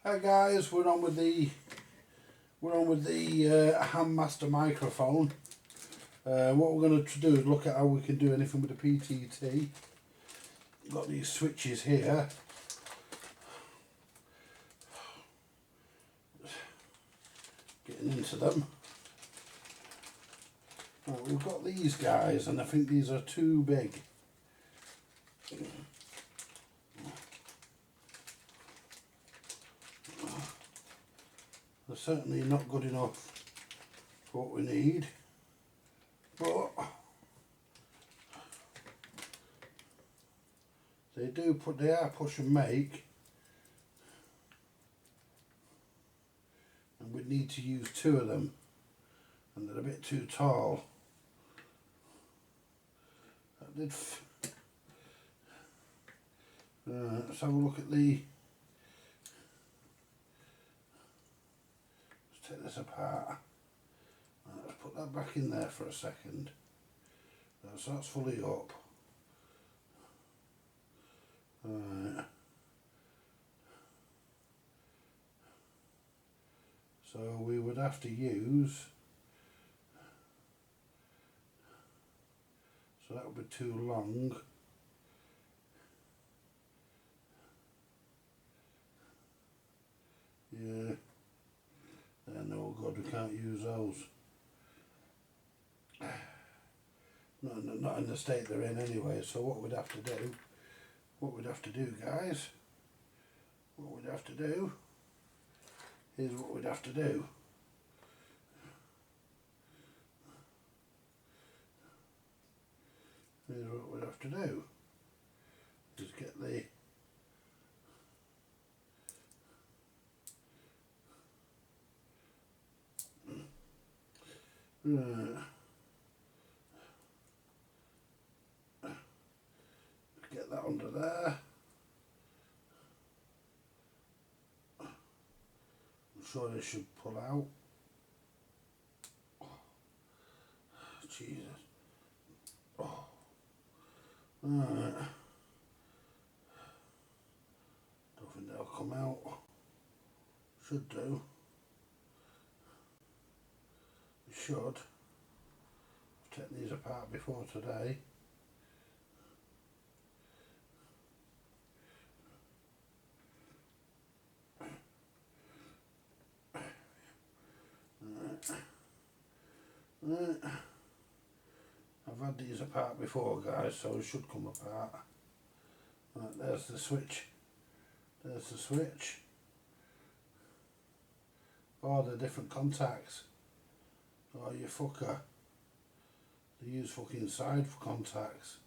Hi guys, we're on with the Handmaster microphone. What we're going to do is look at how we can do anything with the PTT. Got these switches here. Getting into them. Right, we've got these guys, and I think these are too big. They're certainly not good enough for what we need, but they are push and make, and we need to use two of them, and they're a bit too tall. Let's have a look at the. Let's take this apart. Let's put that back in there for a second. So that's fully up. Right. So we would have to use. So that would be too long. Yeah. They're no good, we can't use those. Not in the state they're in anyway, so what we'd have to do, guys, is what we'd have to do. Is get the get that under there. I'm sure they should pull out. Jesus. Oh. Right. Don't think they'll come out. Should do. They should. I've taken these apart before today. Right. I've had these apart before, guys, so it should come apart. Right, there's the switch. There's the switch. Oh, they're different contacts. Oh, you fucker. They use fucking side for contacts.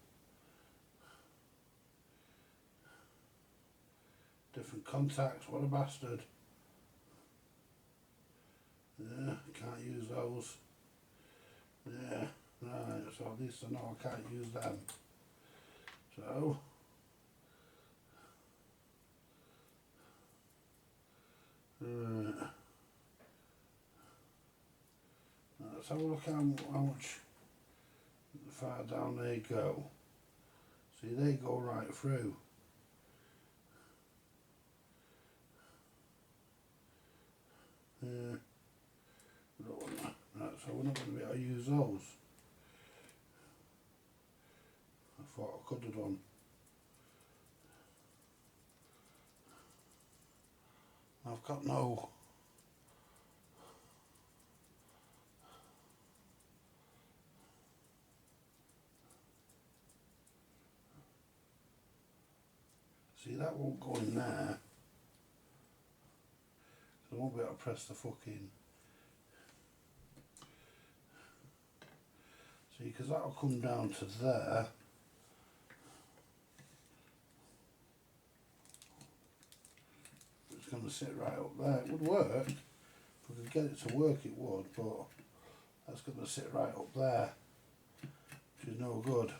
Different contacts, what a bastard. Yeah, can't use those. Yeah, right, so at least I know I can't use them. So, let's have a look how much far down they go. See, they go right through. Right, so we're not going to be able to use those. I thought I could have done. I've got no. See, that won't go in there. I won't be able to press the fucking. See, because that'll come down to there. It's going to sit right up there. It would work. If we could get it to work, it would, but that's going to sit right up there, which is no good,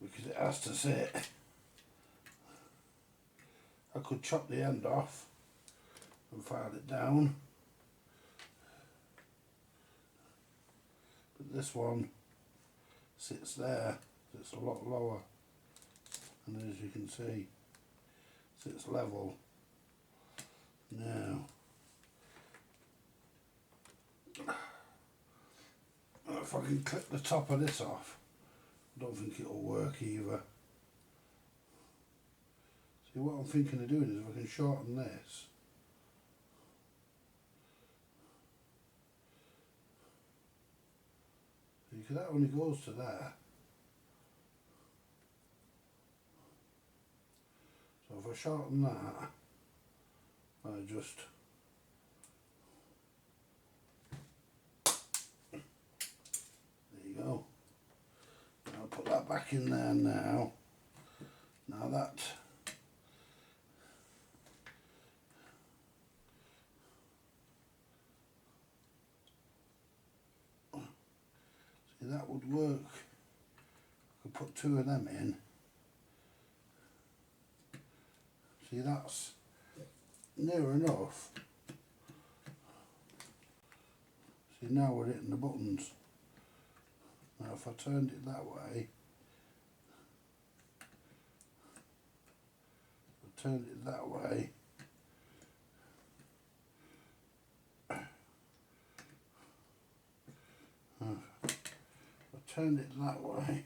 because it has to sit. I could chop the end off and file it down, but this one sits there, so it's a lot lower, and as you can see, sits level. Now, if I can clip the top of this off, I don't think it'll work either. See, what I'm thinking of doing is if I can shorten this, because that only goes to there. So if I shorten that, I just there you go. I'll put that back in there now. Now that see, that would work. I could put two of them in. See, that's near enough. See, now we're hitting the buttons. Now if I turned it that way, turned it that way, I turned it that way,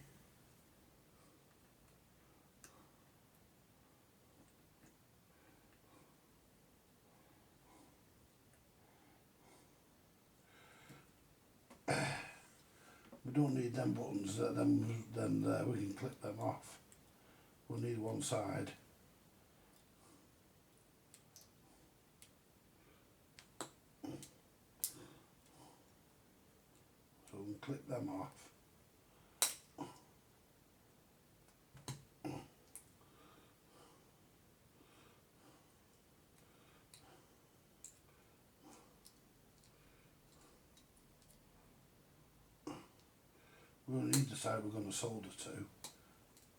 we don't need them buttons, then we can clip them off. We'll need one side. So we can clip them off. We only need the side we're going to solder to,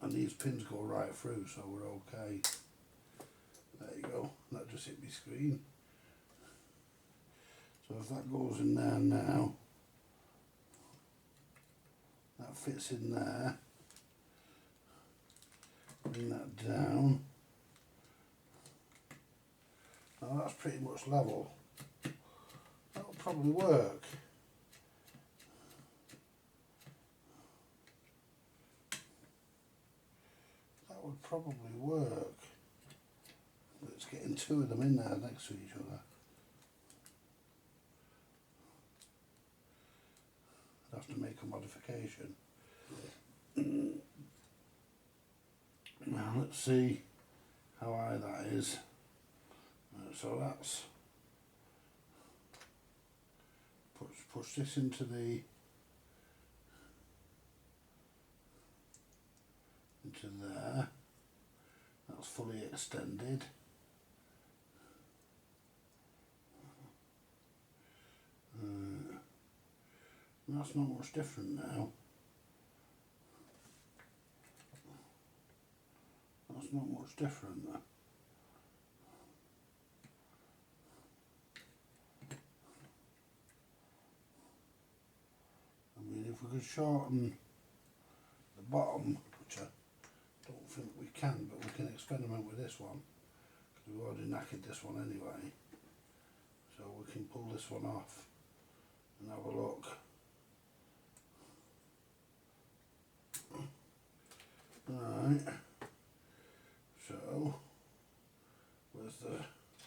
and these pins go right through, so we're okay. There you go, that just hit my screen. So if that goes in there now, that fits in there, bring that down. Now that's pretty much level. That'll probably work. That would probably work. But it's getting two of them in there next to each other. I'd have to make a modification. Now let's see how high that is. So that's push this into there. That's fully extended. That's not much different now. That's not much different. I mean, if we could shorten the bottom, which I don't think we can, but we can experiment with this one, because we've already knackered this one anyway. So we can pull this one off and have a look. Right, so where's the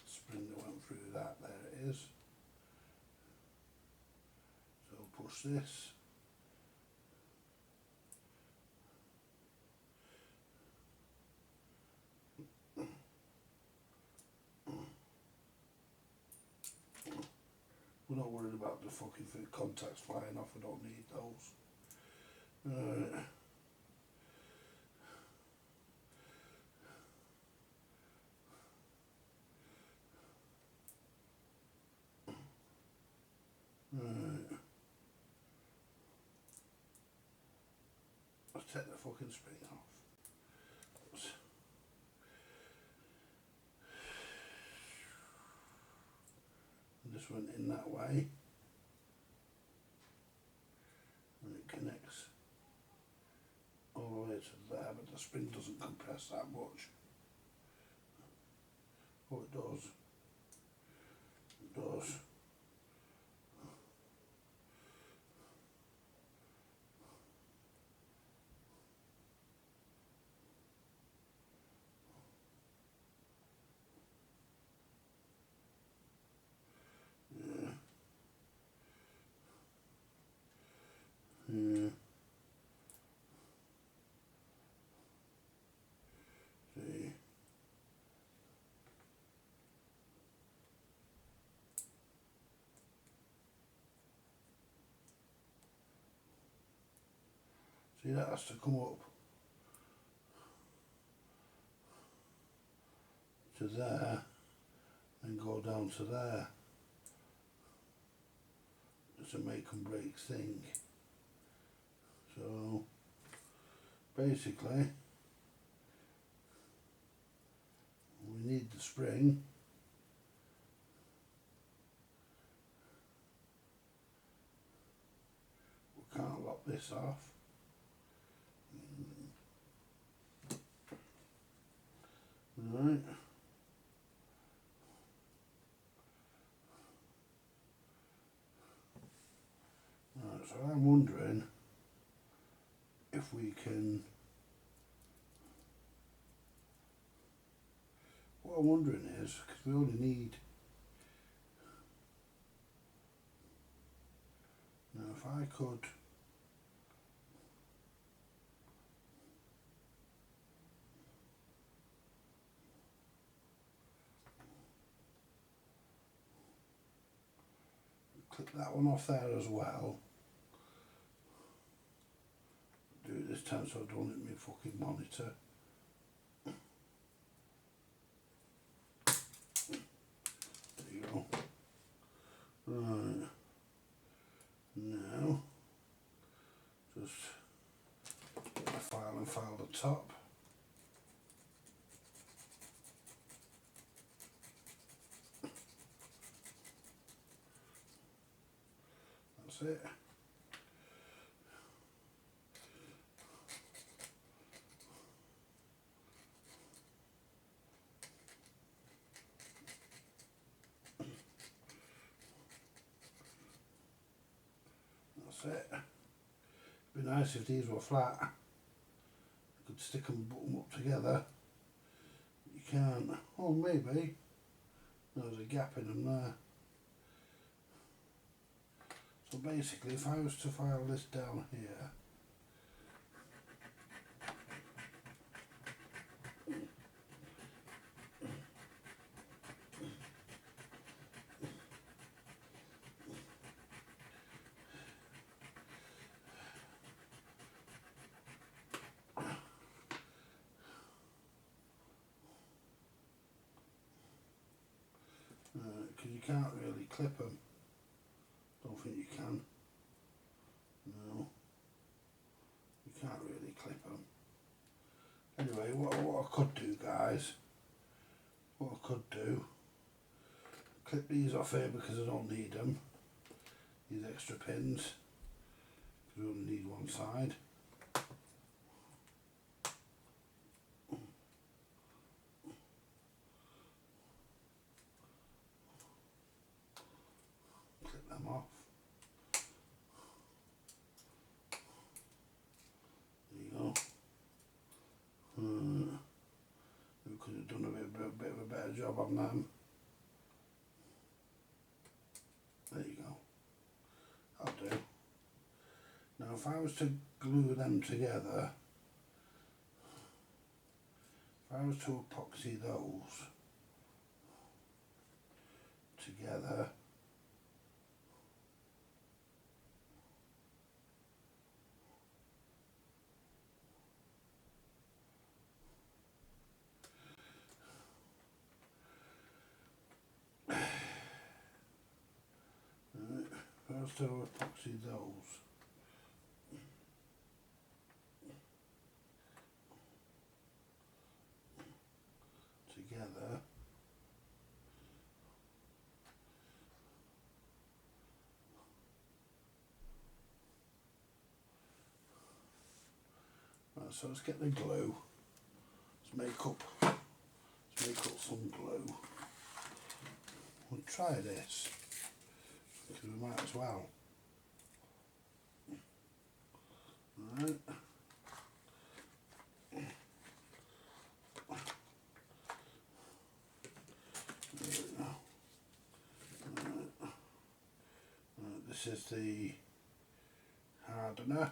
spring that went through that? There it is. So push this. We're not worried about the fucking contacts flying off, we don't need those. Right. Let's take the fucking spring off. Oops. And this went in that way. And it connects all the way to there, but the spring doesn't compress that much. Oh, it does. does. Yeah. Yeah. See. See, that has to come up to there and go down to there. It's a make and break thing. So basically we need the spring. We can't lock this off. Right. Right, so I'm wondering if we can, what I'm wondering is, because we only need, now if I could, clip that one off there as well, do it this time so I don't hit my fucking monitor. There you go. Right, now just get my file and file the top. That's it. That's it. It'd be nice if these were flat. You could stick them, put them up together. You can't. Oh, maybe. There's a gap in them there. So basically, if I was to file this down here, because you can't really clip them. Don't think you can. No, you can't really clip them. Anyway, what I could do, guys, what I could do, clip these off here because I don't need them. These extra pins, because we only need one side. Clip them off. There you go. We could have done a bit of a better job on them. There you go. I'll do. Now if I was to glue them together, if I was to epoxy those together, if I was to epoxy those together, right, so let's get the glue. Let's make up some glue. we'll try this, because we might as well. Right. This is the hardener.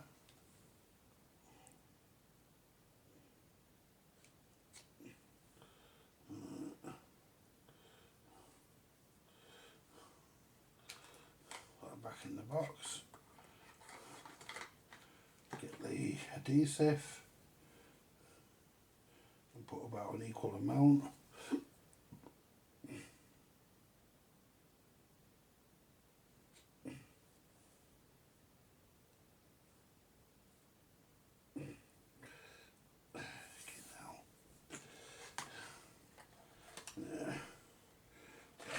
Put it back in the box. Get the adhesive and put about an equal amount.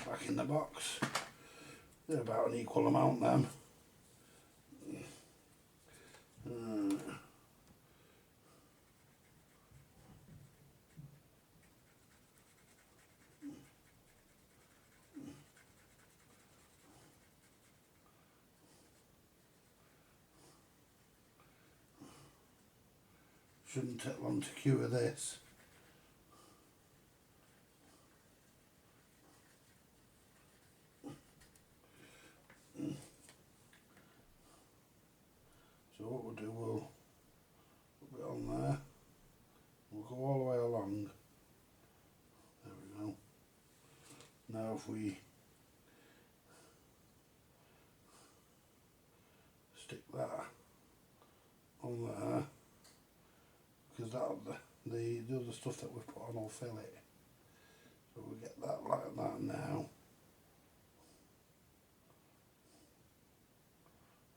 Back in the box. They're about an equal amount then. Shouldn't take long to cure this. So what we'll do, we'll put it on there. We'll go all the way along. There we go. Now if we stick that on there, because that'll, the other stuff that we've put on will fill it. So we'll get that like that now.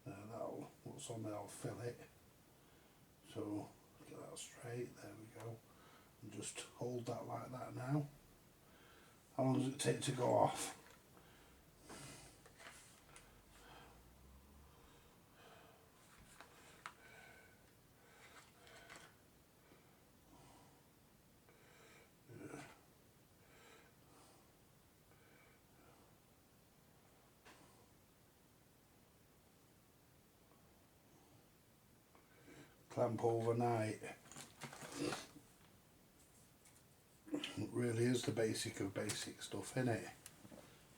There, that'll, what's on there will fill it. So get that straight, there we go. And just hold that like that now. How long does it take to go off? Clamp overnight. It really is the basic of basic stuff, isn't it?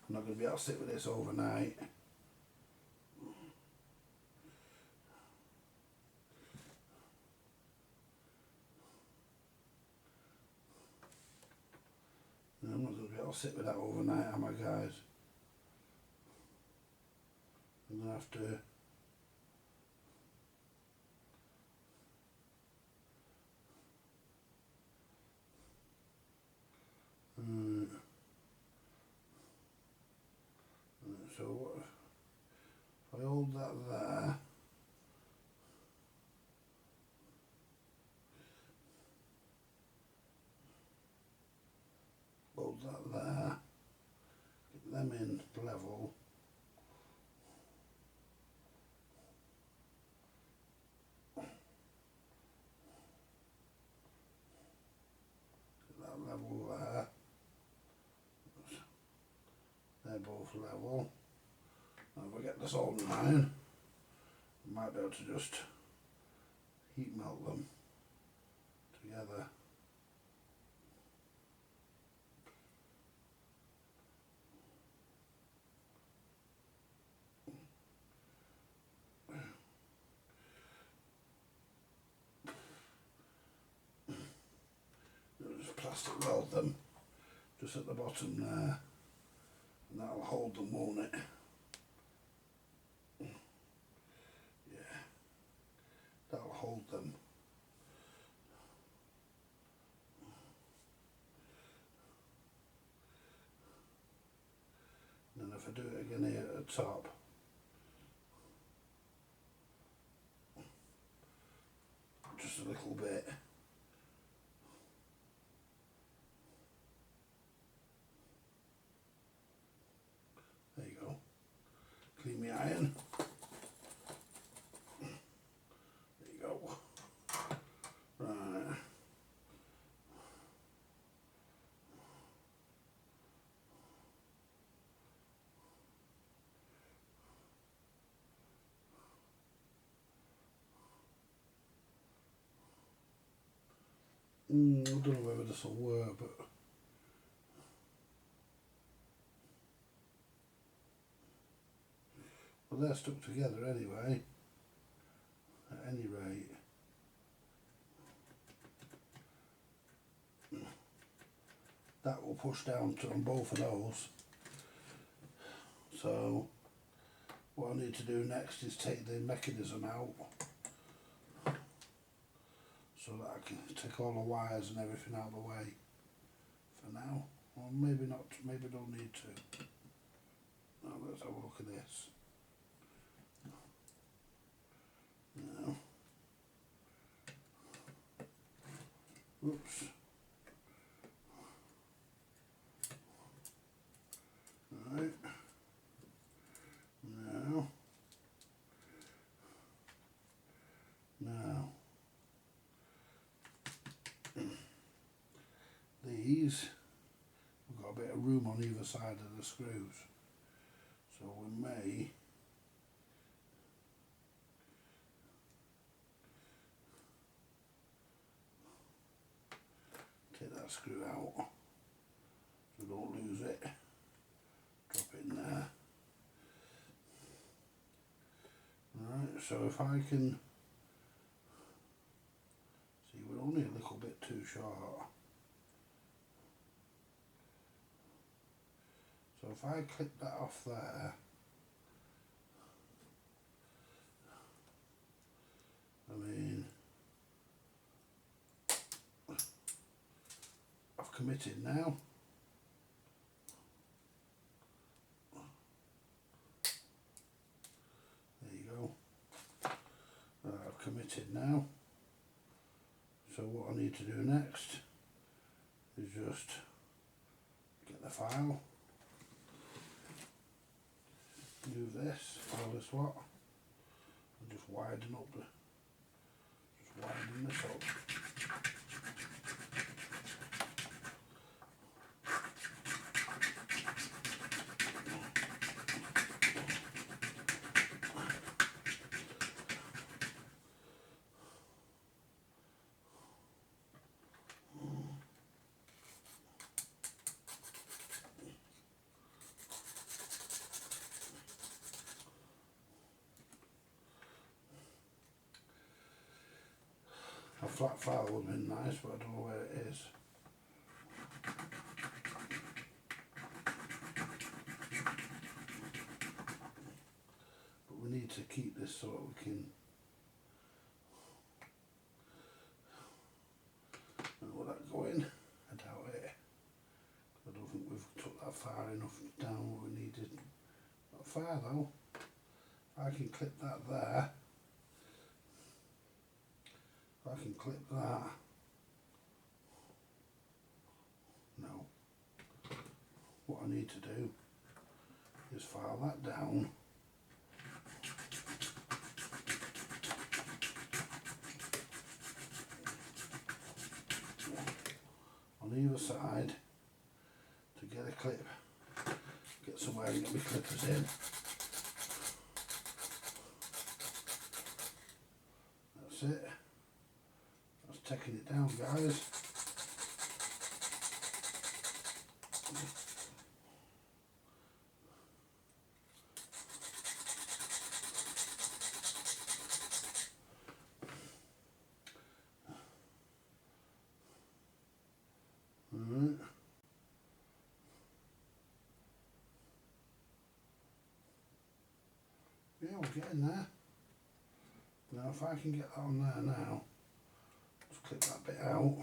I'm not going to be able to sit with this overnight. I'm not going to be able to sit with that overnight, am I, guys? I'm going to have to so what if I hold that there, hold that there, get them in level, get that level there, they're both level. Now if I get this all in line, I might be able to just heat melt them together. Just plastic weld them just at the bottom there, and that'll hold them, won't it? Yeah, that'll hold them. And then if I do it again here at the top, just a little bit. There you go. Clean my iron. There you go. Right. I don't know whether this will work, but well, they're stuck together anyway. At any rate, that will push down to on both of those. So what I need to do next is take the mechanism out so that I can take all the wires and everything out of the way for now. Or maybe not, maybe don't need to. Now let's have a look at this. Now, oops. Right. Now, these, we've got a bit of room on either side of the screws, so we may take that screw out so we don't lose it, drop it in there. Right, so if I can see, we're only a little bit too short. So if I clip that off there, I mean, I've committed now. There you go. I've committed now. So what I need to do next is just get the file, move this, file this lot, and just widen up the, just widen this up. A flat file would have been nice, but I don't know where it is. But we need to keep this so that we can, will that go in? I doubt it. I don't think we've took that far enough down what we needed. Not far though. I can clip that there. I can clip that. No. What I need to do is file that down. On either side to get a clip. Get somewhere and get my clippers in. That's it. That's taking it down, guys. Alright. Yeah, we're getting there. Now if I can get that on there now, just clip that bit out.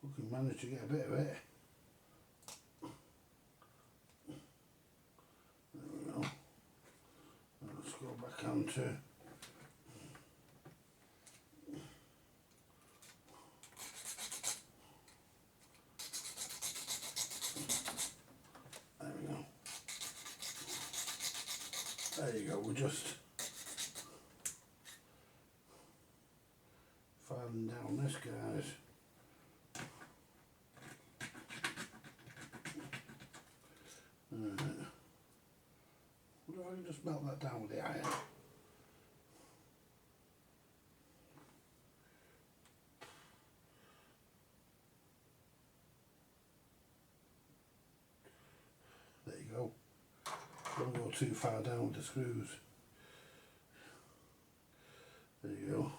We can manage to get a bit of it. There we go. Let's go back onto there we go. There you go, we're just filing down this, guys. What if I can just melt that down with the iron? too far down with the screws. There you go.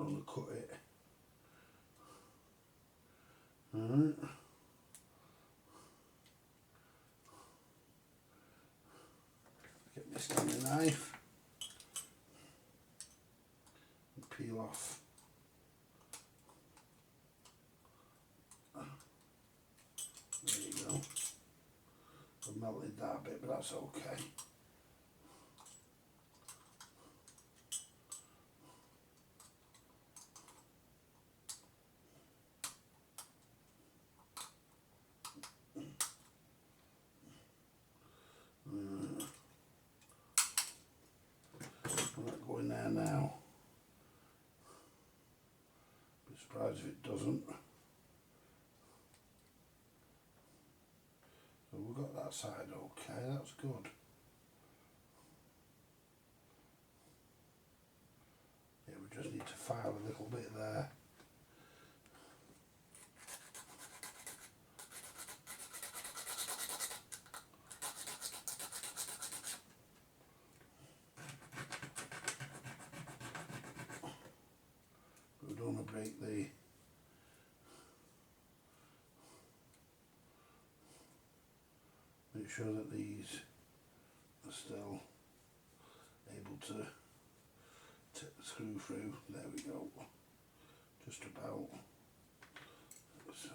Undercut it. Alright. Get my Stanley knife and peel off. There you go. I've melted that a bit, but that's okay. That go in there now. Be surprised if it doesn't. So we've got that side okay, that's good. Yeah, we just need to file a little bit there. We don't want to break the make sure that these are still able to take the screw through. There we go. Just about. So.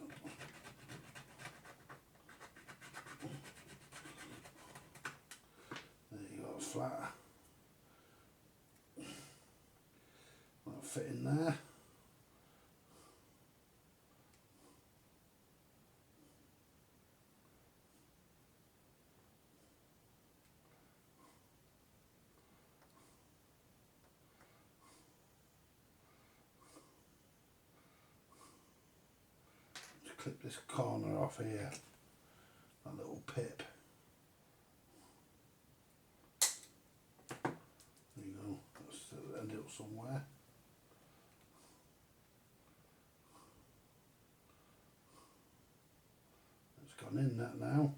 There you go, it's flat. That'll fit in there. Clip this corner off here, that little pip. There you go, that's end up somewhere. It's gone in that now.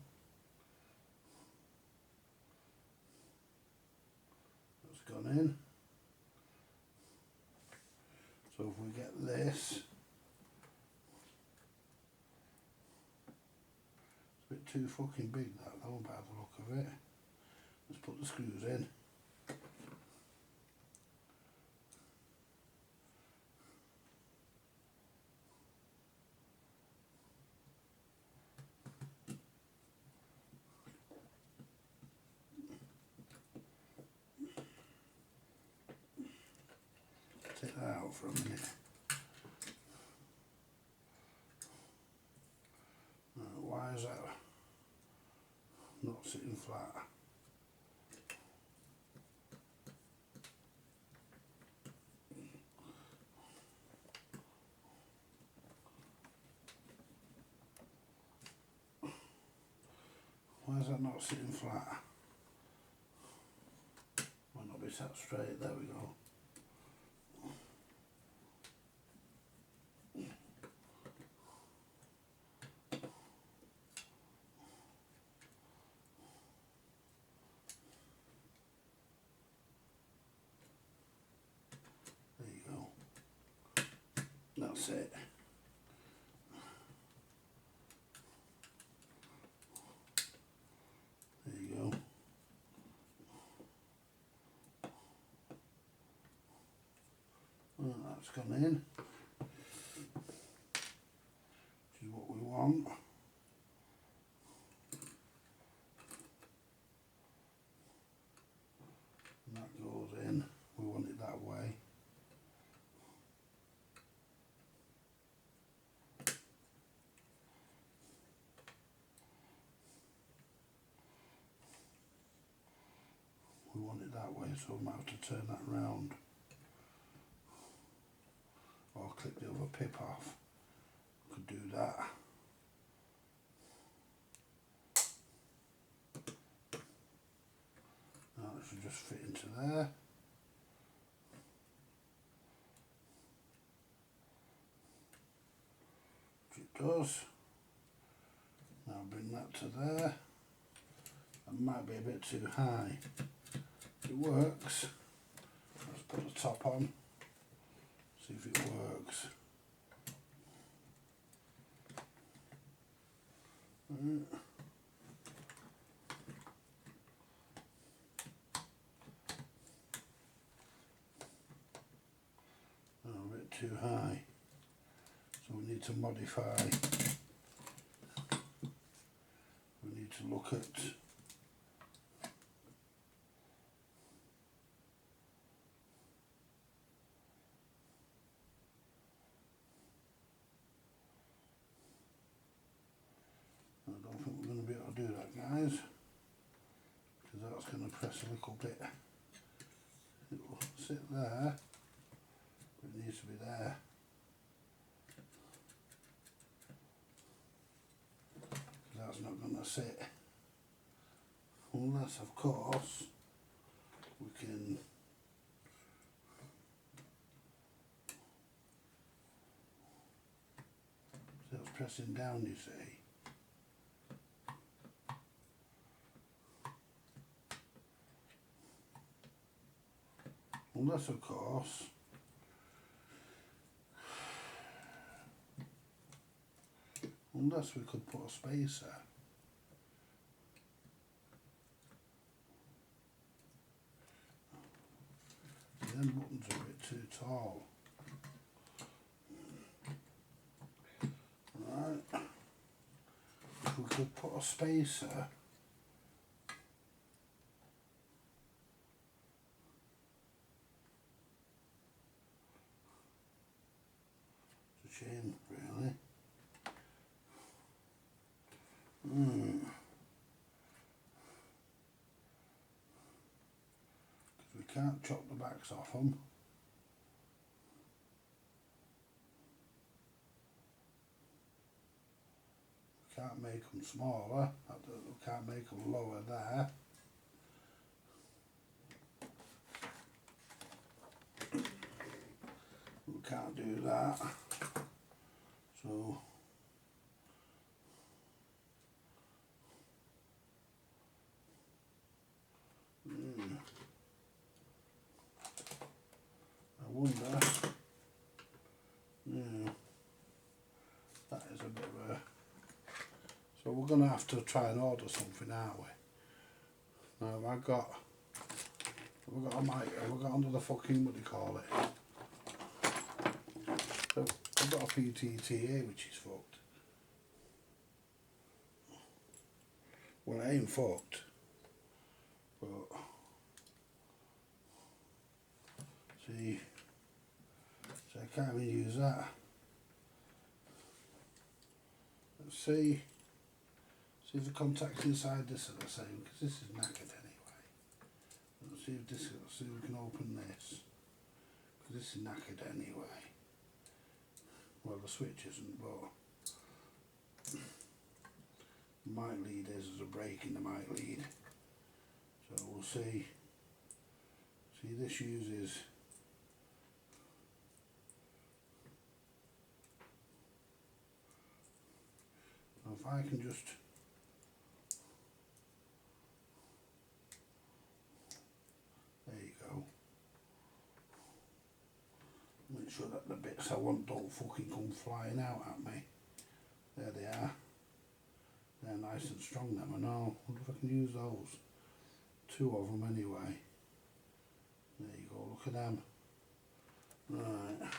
It's gone in. So if we get this, a bit too fucking big that though, by the look of it. Let's put the screws in. Take that out for a minute. Why is that not sitting flat? Why is that not sitting flat? Might not be sat straight, there we go. There you go. That's it. There you go. Well, that's gone in, which is what we want. And that goes in, we want it that way. We want it that way, so we might have to turn that round. Or clip the other pip off. Could do that. just fit into there. Which it does. Now bring that to there. That might be a bit too high. It works. Let's put the top on. See if it works. Right. Oh, a bit too high, so we need to modify. We need to look at I don't think we're going to be able to do that, guys, because that's going to press a little bit. It will sit there, but it needs to be there. That's not going to sit, unless of course we can see it's pressing down, you see. Unless of course we could put a spacer. Them buttons are a bit too tall. Right. If we could put a spacer to chin, really. Because we can't chop the backs off them. We can't make them smaller. We can't make them lower there. We can't do that. So I wonder, that is a bit of a, so we're going to have to try and order something, aren't we? Now have I got a mic, have I got under the fucking, what do you call it? So I've got a PTT here which is fucked. Well, it ain't fucked, but see, so I can't even use that. Let's see if the contacts inside this are the same, because this is knackered anyway. Let's see if this, let's see if we can open this, because this is knackered anyway. Well, the switch isn't, but the mic lead is, there's a break in the mic lead. So we'll see. See, this uses if I can just there you go. Make sure that the bits I want don't fucking come flying out at me. There they are. They're nice and strong them, I know. I wonder if I can use those. Two of them anyway. There you go, look at them. Right.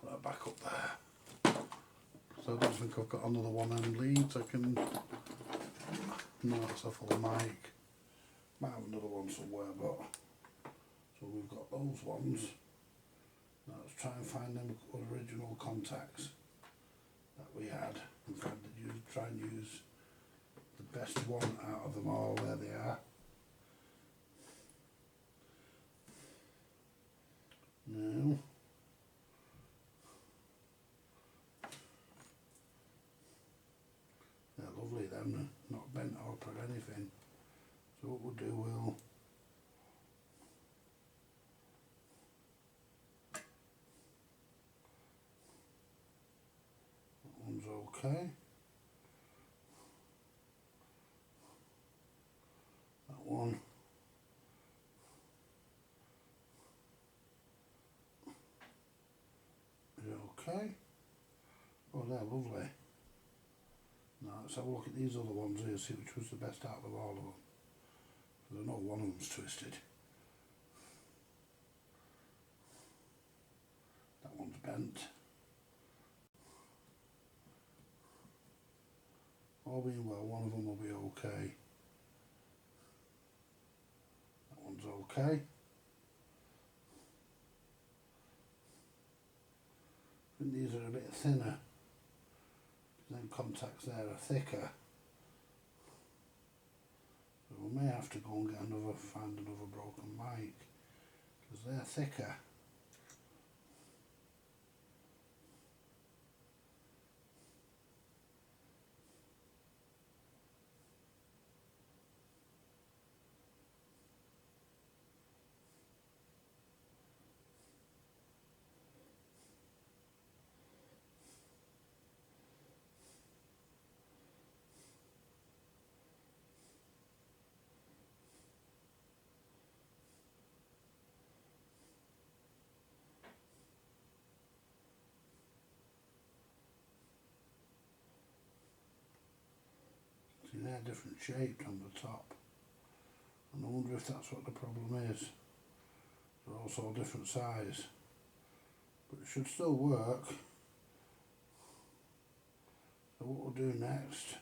Put that back up there. So I don't think I've got another one of them leads I can, no, it's a full mic. Might have another one somewhere, but so we've got those ones. Now let's try and find them original contacts that we had and try and use the best one out of them all. There they are. Now they're lovely, them, not bent up or anything. So what we'll do, we'll that one's okay. That one is okay. Oh, they're lovely. Now let's have a look at these other ones here, see which was the best out of all of them. Because I know one of them's twisted. That one's bent. All being well, one of them will be okay. That one's okay. I think these are a bit thinner. Them contacts there are thicker. So we may have to go and get find another broken mic, because they're thicker. See, they're different shaped on the top. And I wonder if that's what the problem is. They're also different size. But it should still work. So what we'll do next,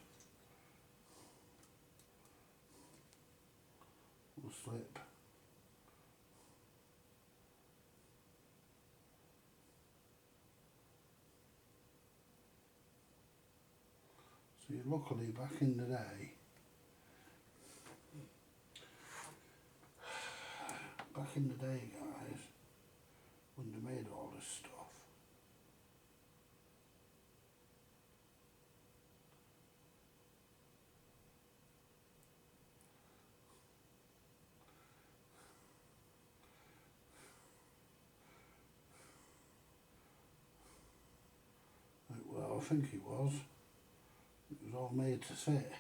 we'll slip see, luckily back in the day, guys, when they made all this stuff, well, I think it was all made to fit.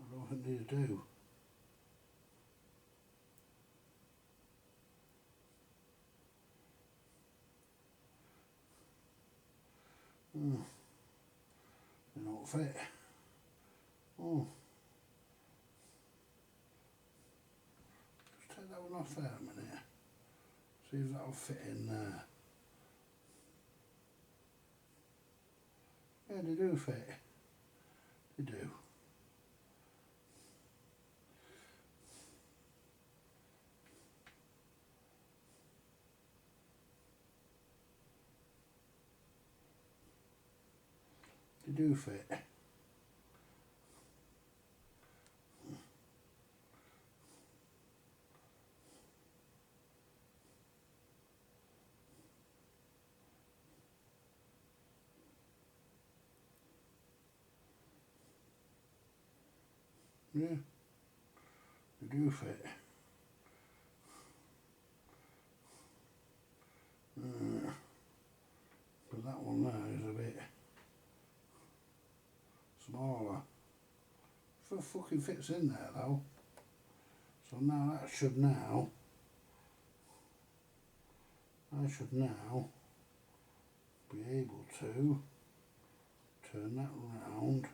I don't think these do. They don't fit. Oh. Just take that one off there a minute. See if that'll fit in there. Yeah, they do fit. They do. They do fit. Yeah, they do fit. But that one there is a bit smaller. It fucking fits in there though. So now that should now, I should now be able to turn that round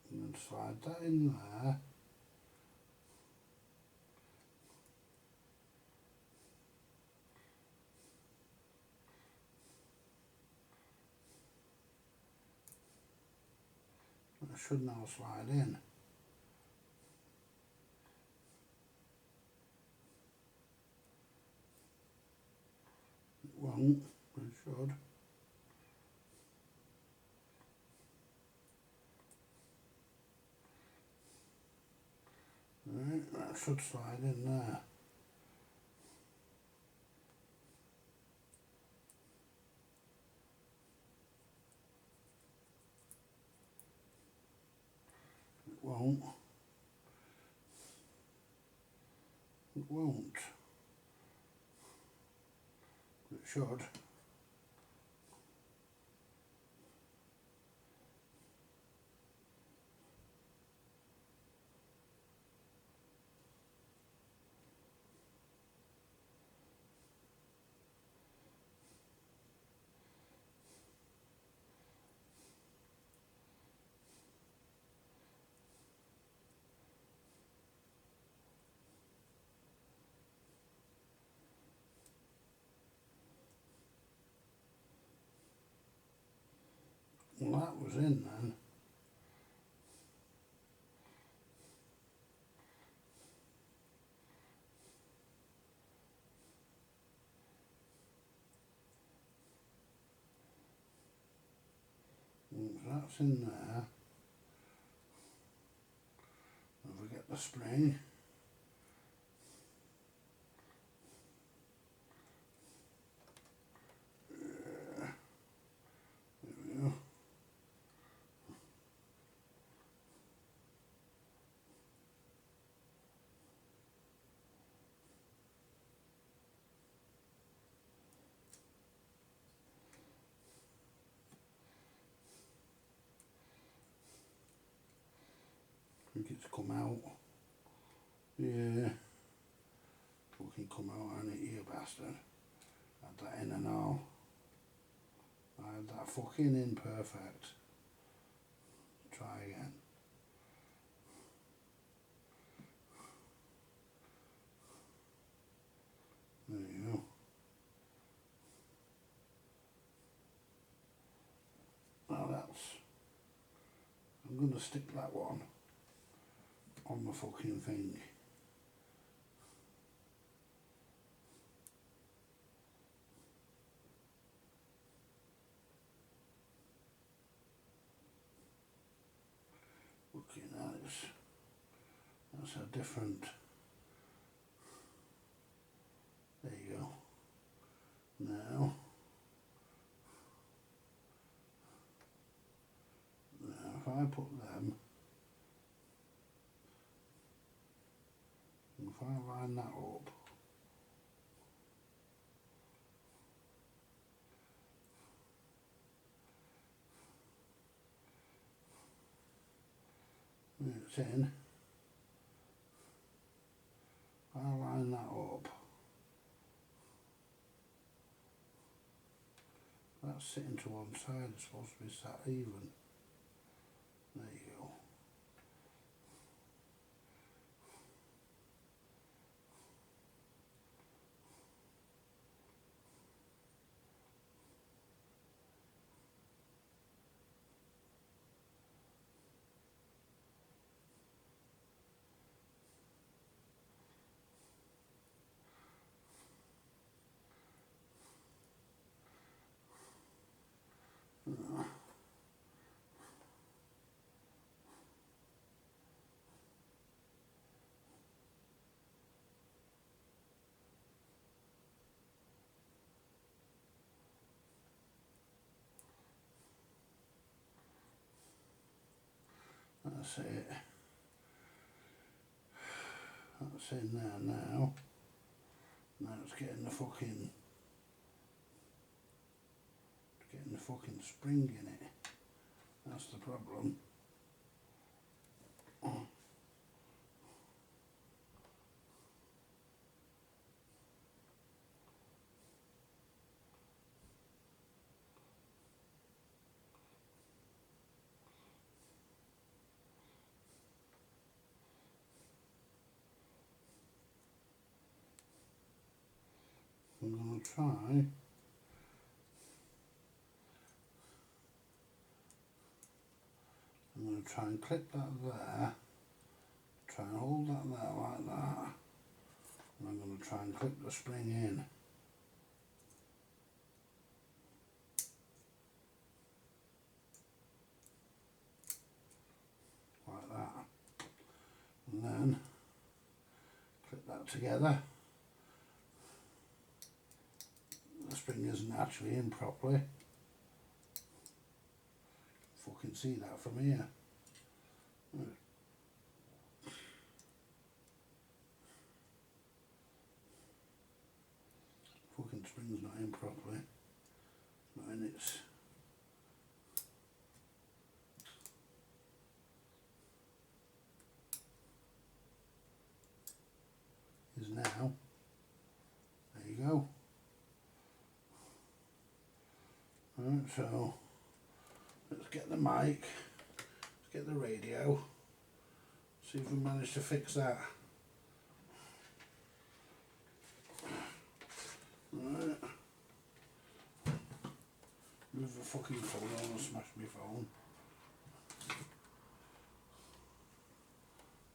and then slide that in there. That should now slide in. It won't, but it should. Right, that should slide in there. won't. It won't. It should. Well, that was in then. That's in there. Don't forget the spring. There we go. I think it's come out. Yeah. Fucking come out, ain't it, you bastard? Had that in and all. I had that fucking in perfect. Try again. There you go. Now I'm going to stick that one on the fucking thing. Looking at it, that's a different. There you go. Now if I put them, if I line that up, it's in. If I line that up, that's sitting to one side, it's supposed to be sat even. There you go. That's it. That's in there now. Now it's getting the fucking spring in it. That's the problem. I'm going to try. I'm going to try and clip that there. Try and hold that there like that. And I'm going to try and clip the spring in. Like that. And then clip that together. The spring isn't actually in properly. Fucking see that from here. spring's not in properly. Not in its... is now. There you go. Right, so let's get the mic, let's get the radio, see if we manage to fix that. Right. Move the fucking phone on and smash my phone.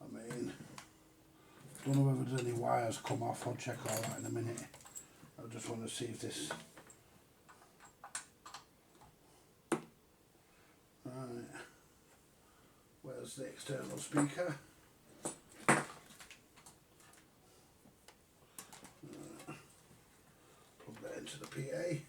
I mean, don't know whether there's any wires come off. I'll check all that in a minute. I just want to see if this... Right. Where's the external speaker? Plug that into the PA.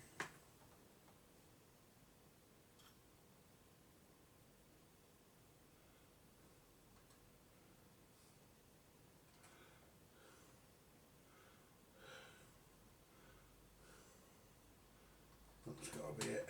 That's got to be it.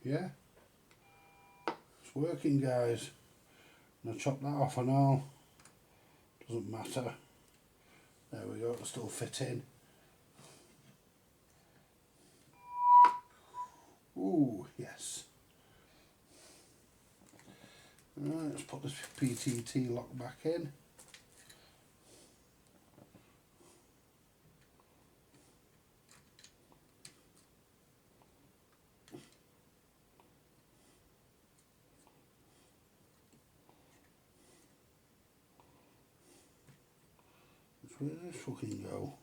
Yeah, it's working, guys. I'm going to chop that off and all. Doesn't matter. There we go, it'll still fit in. Ooh, yes. Right, let's put this PTT lock back in. Where did this fucking go?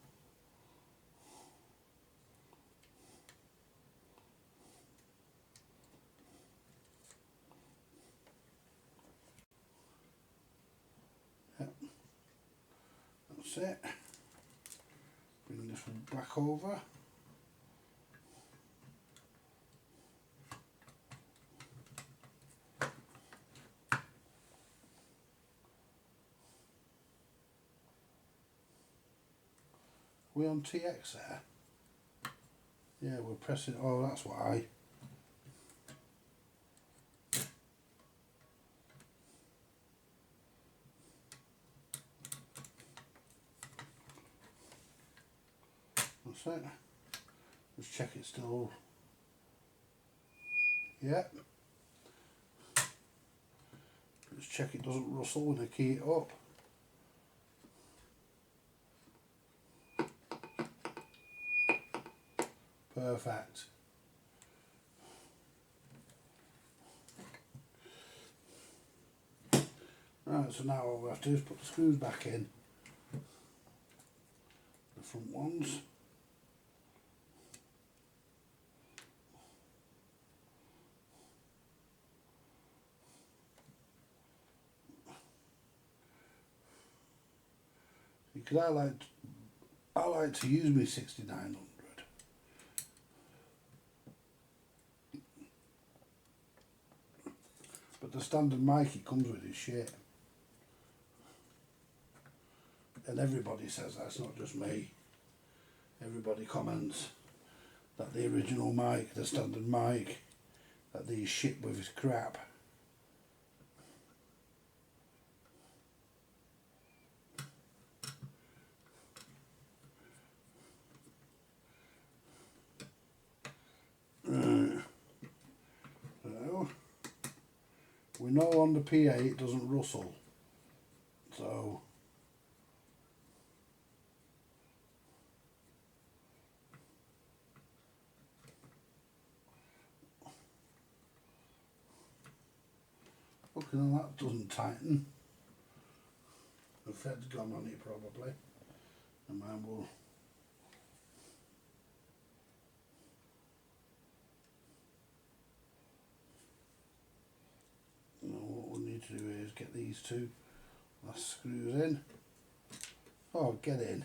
Yep. That's it. Bring this one back over. We on TX there? Yeah, we're pressing. Oh, that's why. That's it. Let's check it still. Yep. Let's check it doesn't rustle when I key it up. Perfect. Right, so now all we have to do is put the screws back in. The front ones. Because I like to use my 6900. But the standard mic it comes with is shit. And everybody says that, it's not just me. Everybody comments that the original mic, the standard mic, that these shit with is crap. Right. So, we know on the PA it doesn't rustle. So, looking at that doesn't tighten. The thread's gone on it probably. And mine will. What we need these two last screws in. Oh, get in.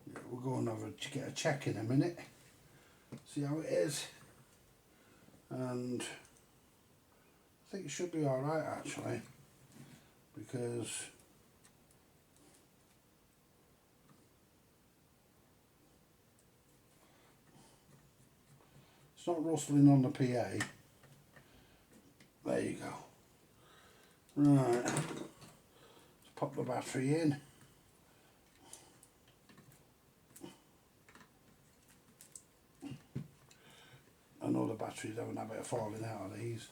Yeah, we'll go and get a check in a minute, see how it is, and I think it should be alright actually, because it's not rustling on the PA. There you go. Right, let's pop the battery in. I know the batteries have a habit of falling out of these.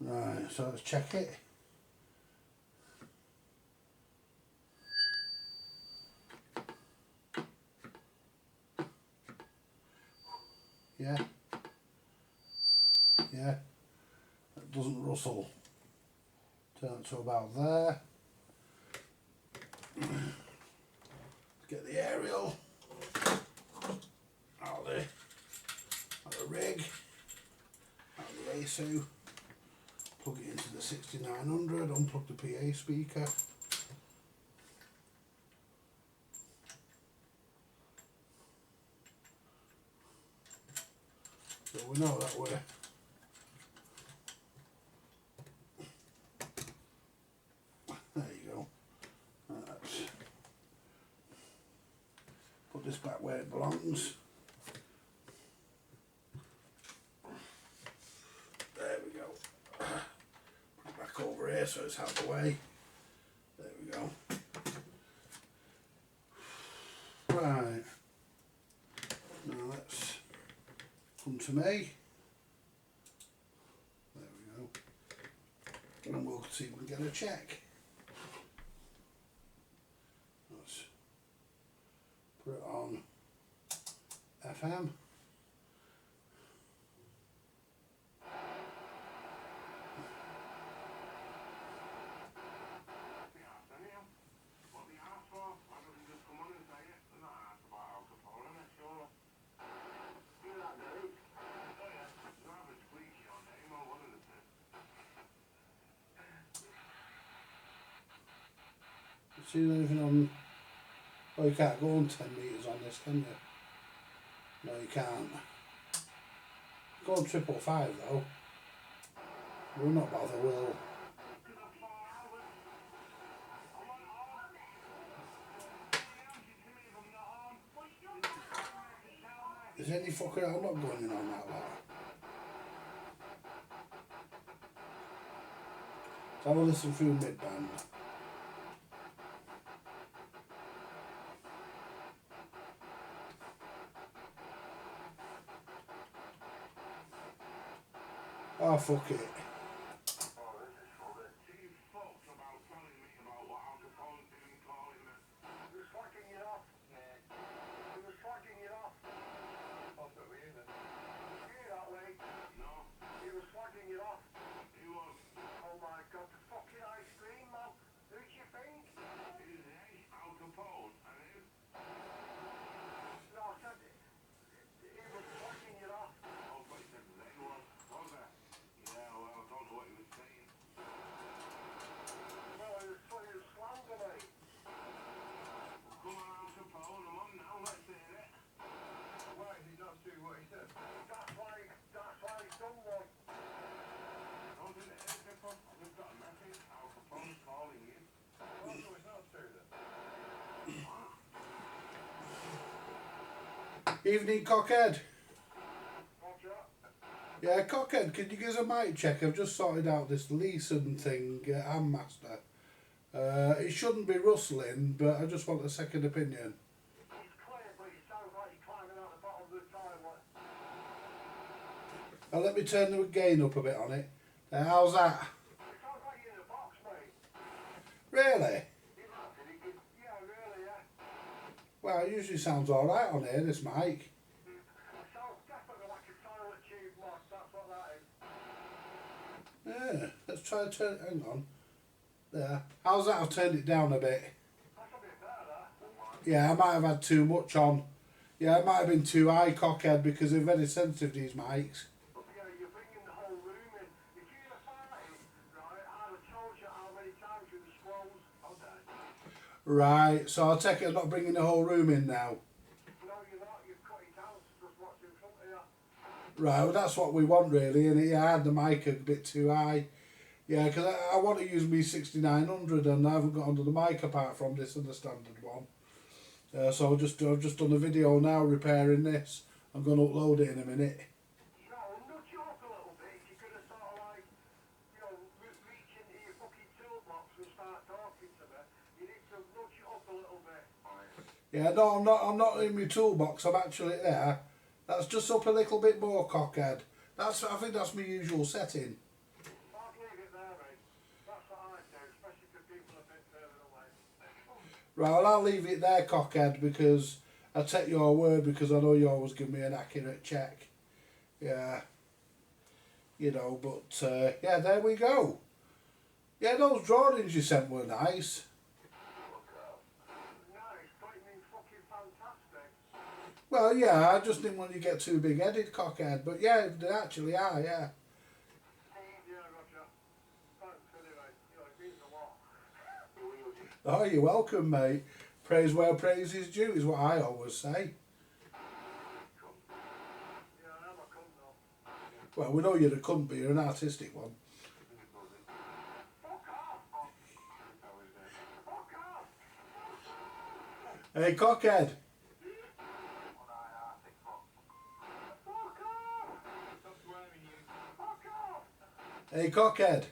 Right, so let's check it. Yeah. Yeah. That doesn't rustle. Turn it to about there. Get the aerial out of the rig, out of the ASU. Plug it into the 6900, unplug the PA speaker. So we know that we're there you go. Let's put this back where it belongs. There we go. Put it back over here so it's out of the way. There we go. Right. Now let's come to me. There we go. And we'll see if we can get a check. Let's put it on FM. See anything on? Oh, you can't go on 10 metres on this, can you? No, you can't. Go on 555 though. We'll not bother, will. Is any fucker out not going in on that lot? So have a listen through mid-band. Oh, fuck it. Evening, Cockhead. Yeah, Cockhead, can you give us a mic check? I've just sorted out this Leeson thing, Handmaster. It shouldn't be rustling, but I just want a second opinion. It's clear, but it sounds like you're climbing out the bottom of the toilet. Now let me turn the gain up a bit on it. How's that? It sounds like you're in a box, mate. Really? Yeah, really, yeah. Well, it usually sounds alright on here, this mic. It sounds definitely like a toilet tube mod, that's what that is. Yeah, let's try to turn it, hang on. There. How's that? I've turned it down a bit. That's a bit better. Yeah, I might have had too much on. Yeah, it might have been too high, cockhead, because they're very sensitive, these mics. Yeah, you're bringing the whole room in. If you'd have farted, right, I'd have told you how many times you were squalls. Okay. Right, so I'll take it I'm not bringing the whole room in now. No, you're not. You've cut it down to just what's in front of you. Right, well, that's what we want, really, and yeah, I had the mic a bit too high. Yeah, because I want to use me 6900 and I haven't got onto the mic apart from this and the standard one. So I've just done a video now repairing this. I'm going to upload it in a minute. You know, nudge you up a little bit. If you're going to sort of like, you know, reach into your fucking toolbox and start talking to me, you need to nudge it up a little bit. Yeah, no, I'm not in my toolbox. I'm actually there. That's just up a little bit more, cockhead. I think that's my usual setting. I'll leave it there, mate. That's what I do, especially for people a bit further away. Right, well, I'll leave it there, cockhead, because I take your word because I know you always give me an accurate check. Yeah. You know, but, yeah, there we go. Yeah, those drawings you sent were nice. Nice, but it means fucking fantastic. Well, yeah, I just didn't want you to get too big-headed, cockhead. But, yeah, they actually are, yeah. Yeah, Roger. Thanks anyway. You know, it means a lot. Oh, you're welcome, mate. Praise where praise is due is what I always say. Yeah, I am a cunt though. Well, we know you're a cunt, but you're an artistic one. Fuck off! Fuck off! Hey, cockhead. Fuck off! Stop swearing, you. Fuck off! Hey, cockhead.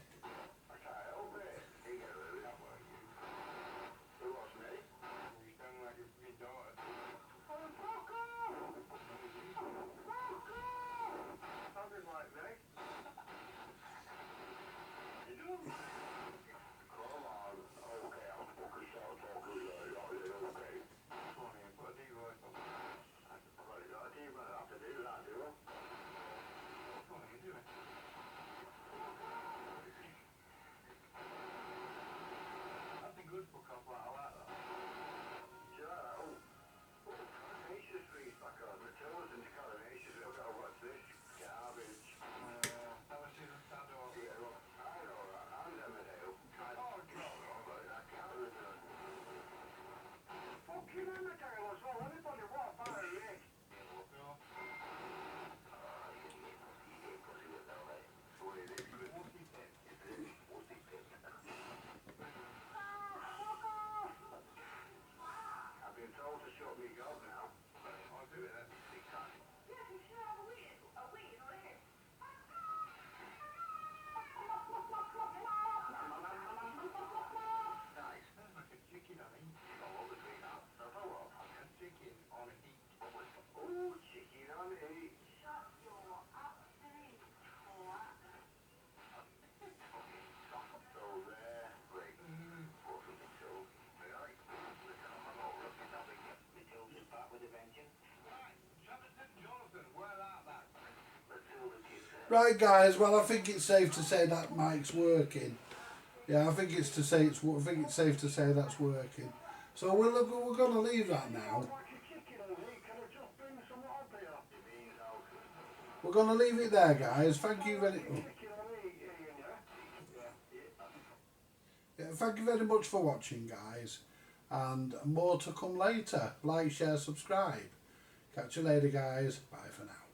Right, guys. Well, I think it's safe to say that mic's working. Yeah, I think it's safe to say that's working. So we're going to leave that now. We're going to leave it there, guys. Thank you very much. Yeah, thank you very much for watching, guys. And more to come later. Like, share, subscribe. Catch you later, guys. Bye for now.